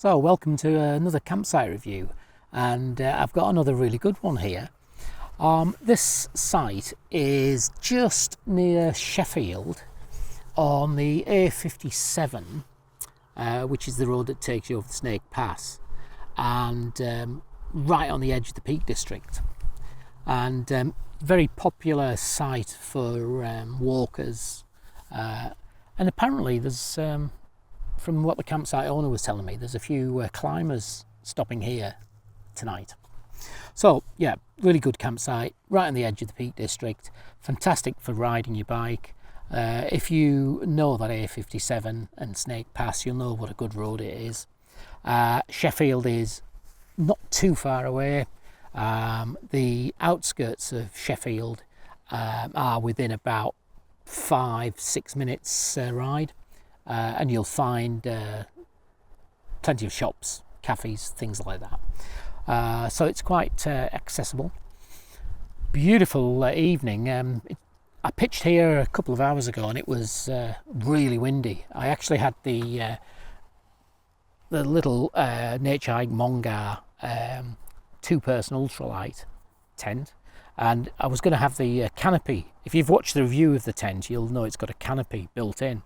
So welcome to another campsite review, and I've got another really good one here. This site is just near Sheffield on the A57, which is the road that takes you over the Snake Pass, and right on the edge of the Peak District, and very popular site for walkers, and apparently there's from what the campsite owner was telling me, there's a few climbers stopping here tonight. So yeah, really good campsite, right on the edge of the Peak District, fantastic for riding your bike. If you know that A57 and Snake Pass, you'll know what a good road it is. Sheffield is not too far away. The outskirts of Sheffield are within about 5-6 minutes ride. And you'll find plenty of shops, cafes, things like that. So it's quite accessible. Beautiful evening. I pitched here a couple of hours ago and it was really windy. I actually had the little Naturehike Mongar 2-person ultralight tent, and I was going to have the canopy. If you've watched the review of the tent, you'll know it's got a canopy built in.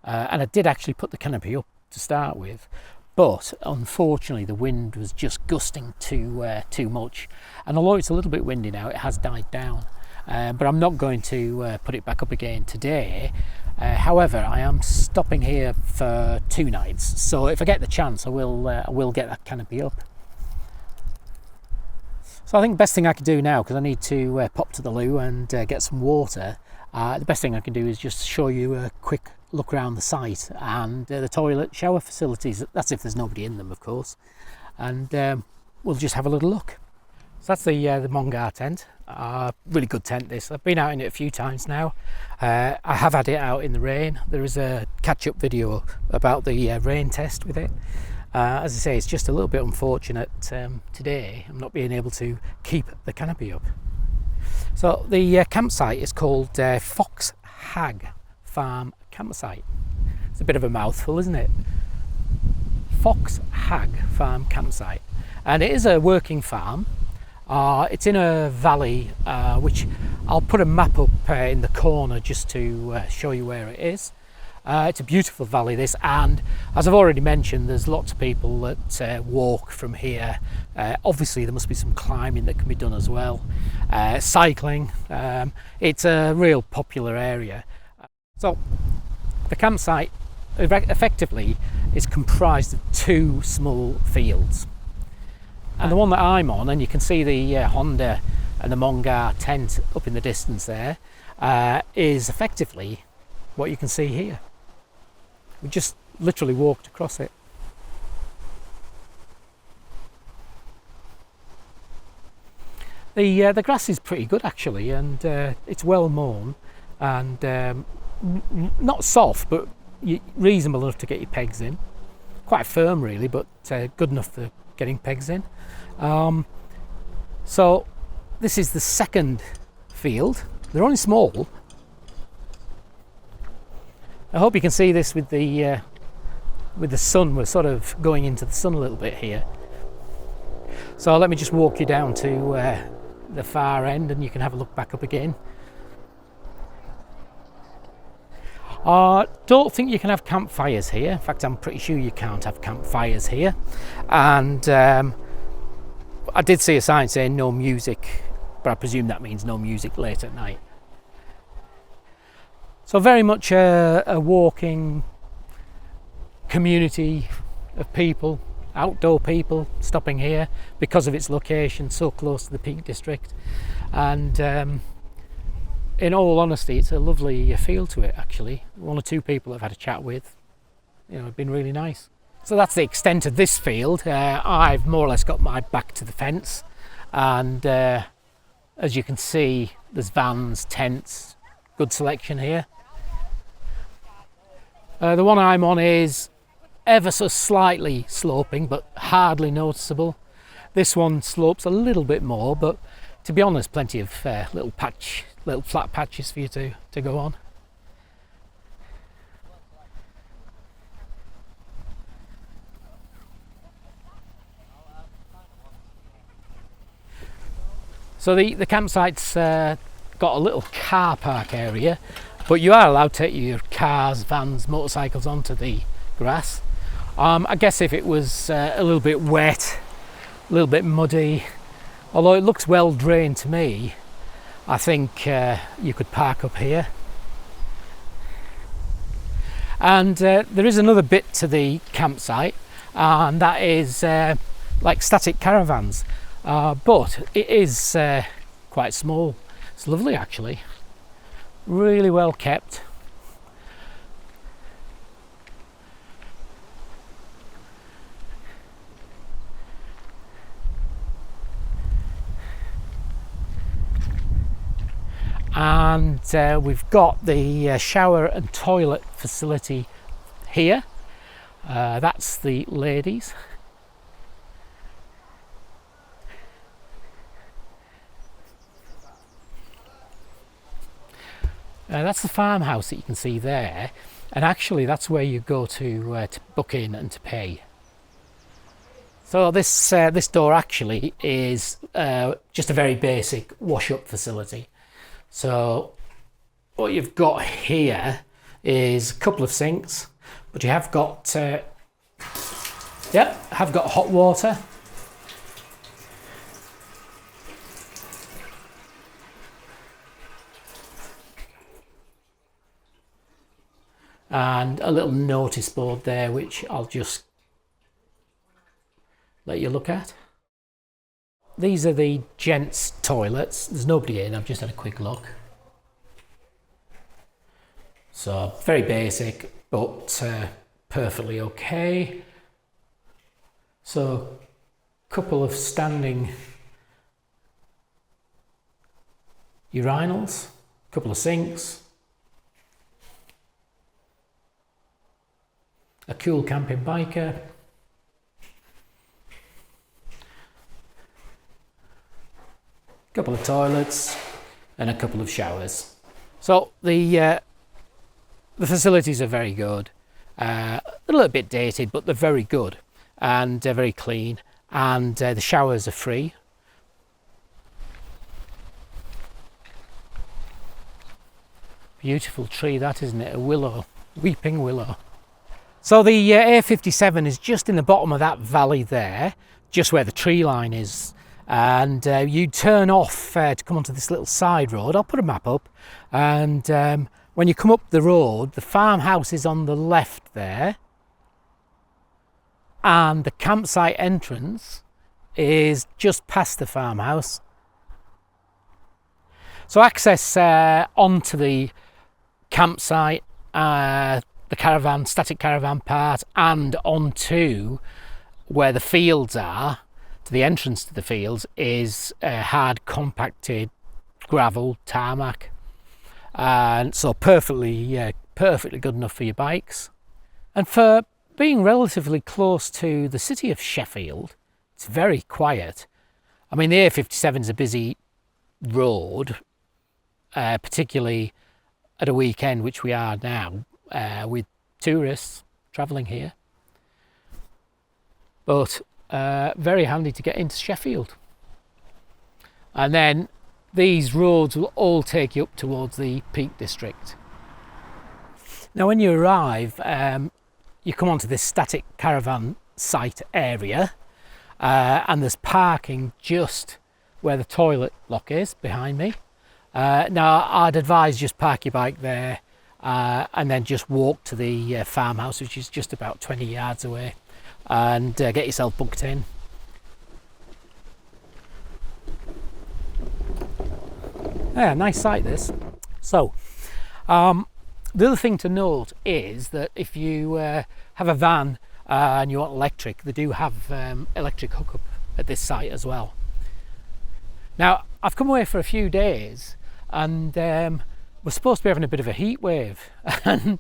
And I did actually put the canopy up to start with, but unfortunately the wind was just gusting too much, and although it's a little bit windy now, it has died down. But I'm not going to put it back up again today. However, I am stopping here for 2 nights, so if I get the chance I will get that canopy up. So I think the best thing I can do now, because I need to pop to the loo and get some water, the best thing I can do is just show you a quick look around the site and the toilet shower facilities. That's if there's nobody in them, of course, and we'll just have a little look. So that's the Mongar tent. Really good tent this. I've been out in it a few times now. I have had it out in the rain. There is a catch-up video about the rain test with it. As I say, it's just a little bit unfortunate today I'm not being able to keep the canopy up. So the campsite is called Fox Hagg Farm Campsite. It's a bit of a mouthful, isn't it? Fox Hagg Farm Campsite, and it is a working farm. It's in a valley, which I'll put a map up in the corner just to show you where it is. It's a beautiful valley this, and as I've already mentioned, there's lots of people that walk from here. Obviously there must be some climbing that can be done as well, cycling. It's a real popular area. So the campsite effectively is comprised of 2 small fields, and the one that I'm on, and you can see the Honda and the Mongar tent up in the distance there, is effectively what you can see here. We just literally walked across it. The grass is pretty good actually, and it's well mown, and not soft, but reasonable enough to get your pegs in. Quite firm really, but good enough for getting pegs in. So this is the second field. They're only small. I hope you can see this with the sun. We're sort of going into the sun a little bit here. So let me just walk you down to the far end and you can have a look back up again. Don't think you can have campfires here. In fact, I'm pretty sure you can't have campfires here. And I did see a sign saying no music, but I presume that means no music late at night. So very much a walking community of people, outdoor people stopping here because of its location so close to the Peak District. And in all honesty, it's a lovely feel to it actually. 1 or 2 people I've had a chat with, have been really nice. So that's the extent of this field. I've more or less got my back to the fence, and as you can see, there's vans, tents, good selection here. The one I'm on is ever so slightly sloping, but hardly noticeable. This one slopes a little bit more, but to be honest, plenty of little flat patches for you to go on. So the campsite's got a little car park area, but you are allowed to take your cars, vans, motorcycles onto the grass. I guess if it was a little bit wet, a little bit muddy, although it looks well drained to me, I think you could park up here. And there is another bit to the campsite, and that is like static caravans, but it is quite small. It's lovely actually, really well kept. And we've got the shower and toilet facility here. That's the ladies. That's the farmhouse that you can see there, and actually that's where you go to book in and to pay. So this door actually is just a very basic wash-up facility. So what you've got here is a couple of sinks, but you have got hot water. And a little notice board there, which I'll just let you look at. These are the gents' toilets. There's nobody in, I've just had a quick look. So very basic, but perfectly okay. So a couple of standing urinals, a couple of sinks, a cool camping biker, a couple of toilets, and a couple of showers. So the facilities are very good. A little bit dated, but they're very good and very clean. And the showers are free. Beautiful tree, that, isn't it? A willow, weeping willow. So the A57 is just in the bottom of that valley there, just where the tree line is. And you turn off to come onto this little side road. I'll put a map up. And when you come up the road, the farmhouse is on the left there. And the campsite entrance is just past the farmhouse. So access onto the campsite, the caravan, static caravan part, and onto where the fields are, to the entrance to the fields, is hard compacted gravel tarmac, and so perfectly good enough for your bikes. And for being relatively close to the city of Sheffield, it's very quiet. I mean, the A57 is a busy road, particularly at a weekend, which we are now, with tourists travelling here, but very handy to get into Sheffield. And then these roads will all take you up towards the Peak District. Now when you arrive, you come onto this static caravan site area, and there's parking just where the toilet lock is behind me. Now I'd advise just park your bike there, and then just walk to the farmhouse, which is just about 20 yards away, and get yourself booked in. Yeah, nice site this. So the other thing to note is that if you have a van and you want electric, they do have electric hookup at this site as well. Now I've come away for a few days, and we're supposed to be having a bit of a heat wave, and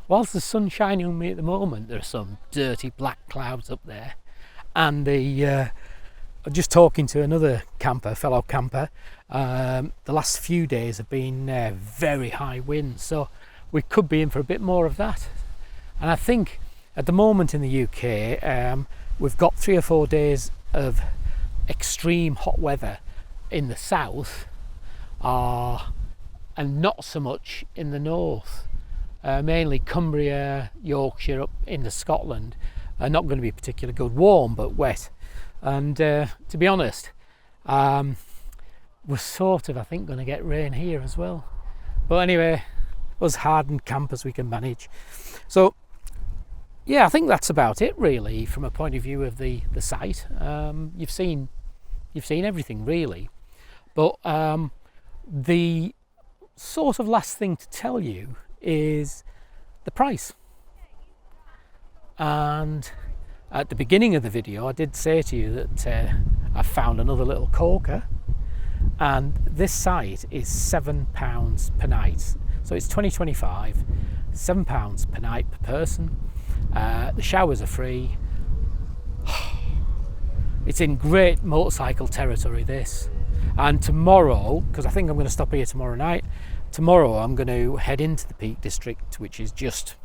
whilst the sun's shining on me at the moment, there are some dirty black clouds up there. And I'm just talking to another camper, fellow camper, the last few days have been very high winds, so we could be in for a bit more of that. And I think at the moment in the UK, we've got 3 or 4 days of extreme hot weather in the south are, and not so much in the north. Mainly Cumbria, Yorkshire, up into Scotland are not going to be particularly good. Warm but wet. And to be honest, we're sort of, I think, going to get rain here as well. But anyway, us hardened campers, we can manage. So yeah, I think that's about it really from a point of view of the site. You've seen everything really, but the sort of last thing to tell you is the price. And at the beginning of the video I did say to you that I found another little corker, and this site is £7 per night. So it's 2025, £7 per night per person. The showers are free. It's in great motorcycle territory, this. And tomorrow, because I think I'm going to stop here tomorrow night, tomorrow I'm going to head into the Peak District, which is just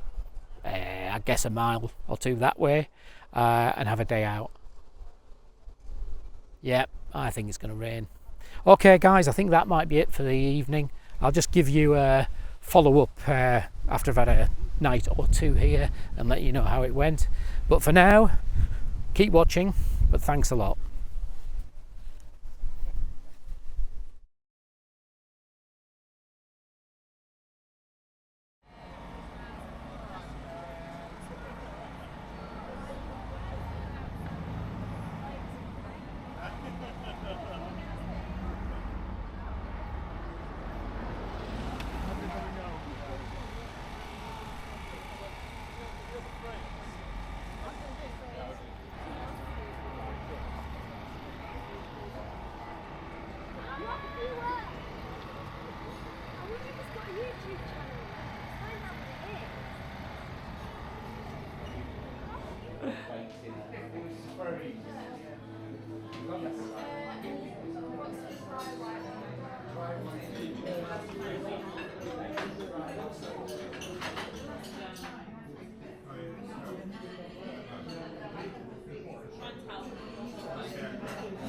I guess a mile or two that way, and have a day out. Yep, I think it's going to rain. Okay guys, I think that might be it for the evening. I'll just give you a follow up after I've had a night or two here and let you know how it went. But for now, keep watching, but thanks a lot.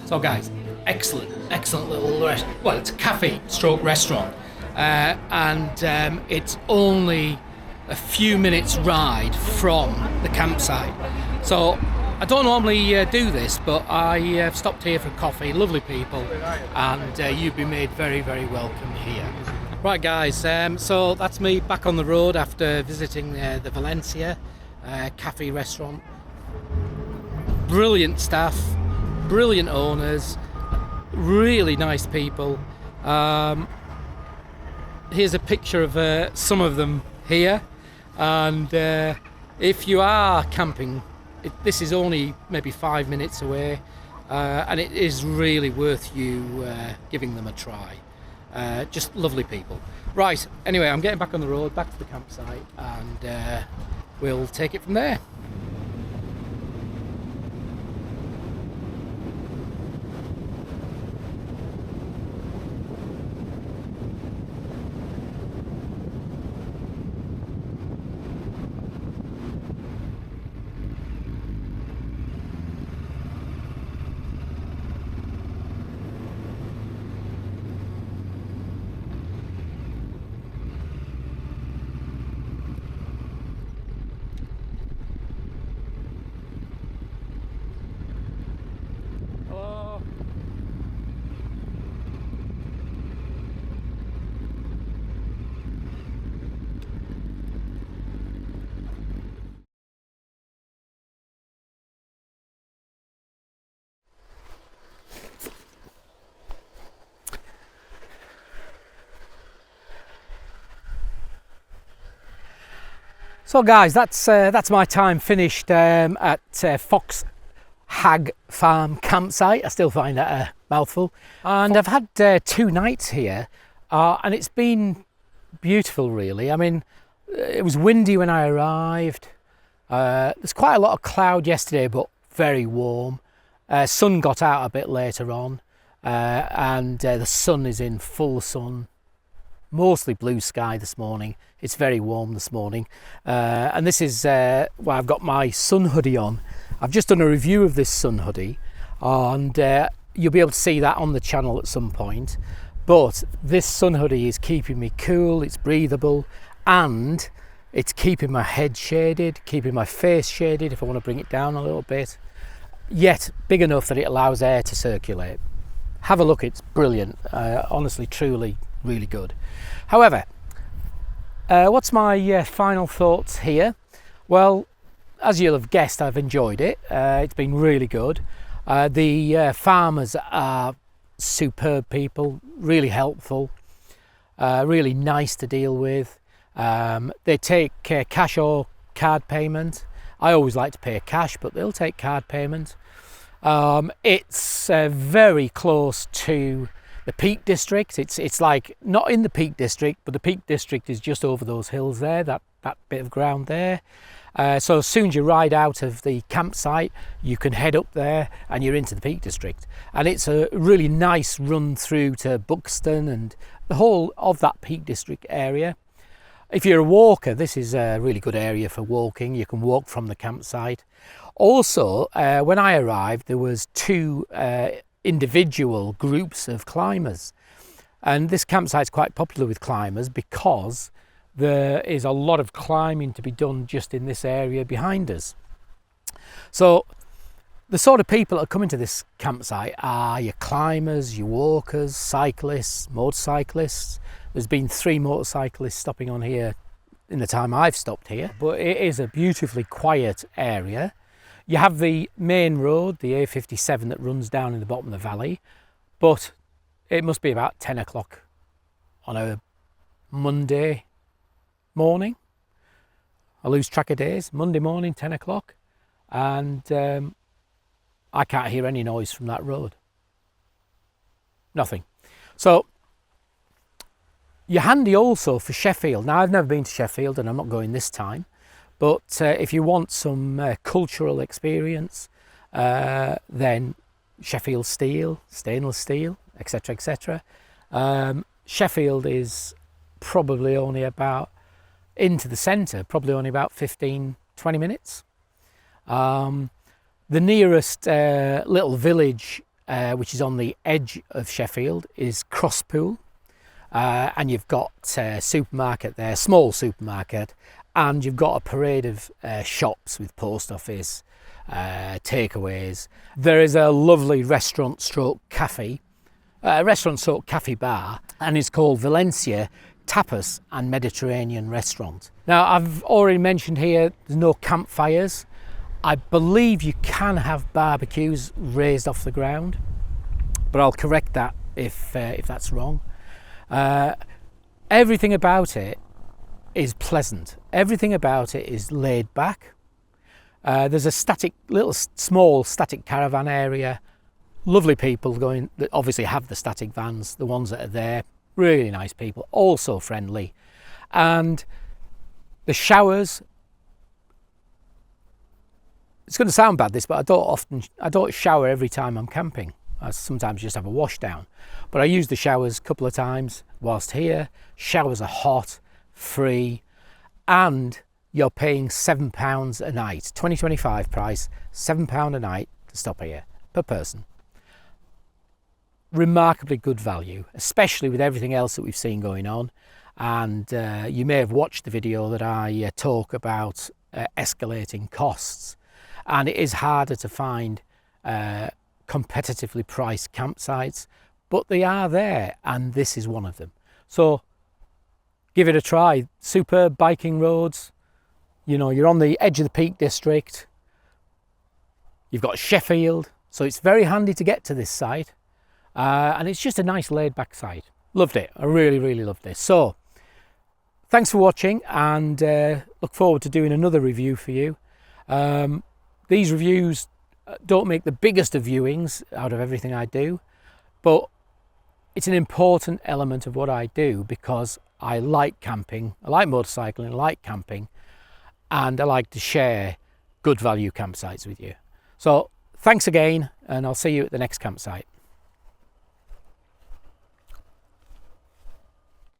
So guys, excellent little well, it's a cafe stroke restaurant, and it's only a few minutes ride from the campsite. So I don't normally do this, but I stopped here for coffee. Lovely people, and you'd be made very, very welcome here. Right guys, so that's me back on the road after visiting the Valencia cafe restaurant. Brilliant staff, brilliant owners, really nice people. Here's a picture of some of them here, and if you are camping, this is only maybe 5 minutes away, and it is really worth you giving them a try. Just lovely people. Right, anyway, I'm getting back on the road, back to the campsite, and we'll take it from there. So guys, that's my time finished at Fox Hagg Farm Campsite. I still find that a mouthful. And I've had 2 nights here, and it's been beautiful really. I mean, it was windy when I arrived. There's quite a lot of cloud yesterday, but very warm. Sun got out a bit later on, and the sun is in full sun. Mostly blue sky this morning. It's very warm this morning, and this is why I've got my sun hoodie on. I've just done a review of this sun hoodie, and you'll be able to see that on the channel at some point. But this sun hoodie is keeping me cool, it's breathable, and it's keeping my head shaded, keeping my face shaded if I want to bring it down a little bit, yet big enough that it allows air to circulate. Have a look, it's brilliant. Honestly, truly, really good. However, what's my final thoughts here? Well, as you'll have guessed, I've enjoyed it. It's been really good. The farmers are superb people, really helpful, really nice to deal with. They take cash or card payment. I always like to pay cash, but they'll take card payment. It's very close to the Peak District. It's like not in the Peak District, but the Peak District is just over those hills there, that bit of ground there. So as soon as you ride out of the campsite, you can head up there and you're into the Peak District. And it's a really nice run through to Buxton and the whole of that Peak District area. If you're a walker, this is a really good area for walking. You can walk from the campsite. Also, when I arrived, there was 2 individual groups of climbers. And this campsite's quite popular with climbers because there is a lot of climbing to be done just in this area behind us. So the sort of people that are coming to this campsite are your climbers, your walkers, cyclists, motorcyclists. There's been 3 motorcyclists stopping on here in the time I've stopped here, but it is a beautifully quiet area. You have the main road, the A57, that runs down in the bottom of the valley, but it must be about 10 o'clock on a Monday morning. I lose track of days. Monday morning, 10 o'clock, and I can't hear any noise from that road. Nothing. So you're handy also for Sheffield. Now, I've never been to Sheffield and I'm not going this time, but if you want some cultural experience, then Sheffield steel, stainless steel, etc, etc. Sheffield is probably only about into the centre, probably only about 15-20 minutes. The nearest little village, which is on the edge of Sheffield, is Crosspool, and you've got a supermarket there, small supermarket, and you've got a parade of shops with post office, takeaways. There is a lovely restaurant stroke cafe bar, and it's called Valencia Tapas and Mediterranean Restaurant. Now, I've already mentioned here there's no campfires. I believe you can have barbecues raised off the ground, but I'll correct that if that's wrong. Everything about it is pleasant. Everything about it is laid back. There's a small static caravan area. Lovely people going that obviously have the static vans, the ones that are there. Really nice people, also friendly. And the showers, it's going to sound bad this, but I don't shower every time I'm camping. I sometimes just have a wash down, but I use the showers a couple of times whilst here. Showers are hot, free, and you're paying £7 a night, 2025 price, £7 a night to stop here per person. Remarkably good value, especially with everything else that we've seen going on. And you may have watched the video that I talk about escalating costs, and it is harder to find competitively priced campsites, but they are there, and this is one of them. So give it a try. Superb biking roads, you know, you're on the edge of the Peak District, you've got Sheffield, so it's very handy to get to this site. And it's just a nice laid back site. Loved it. I really loved this. So thanks for watching, and look forward to doing another review for you. These reviews don't make the biggest of viewings out of everything I do, but it's an important element of what I do because I like camping, I like motorcycling, I like camping, and I like to share good value campsites with you. So thanks again, and I'll see you at the next campsite.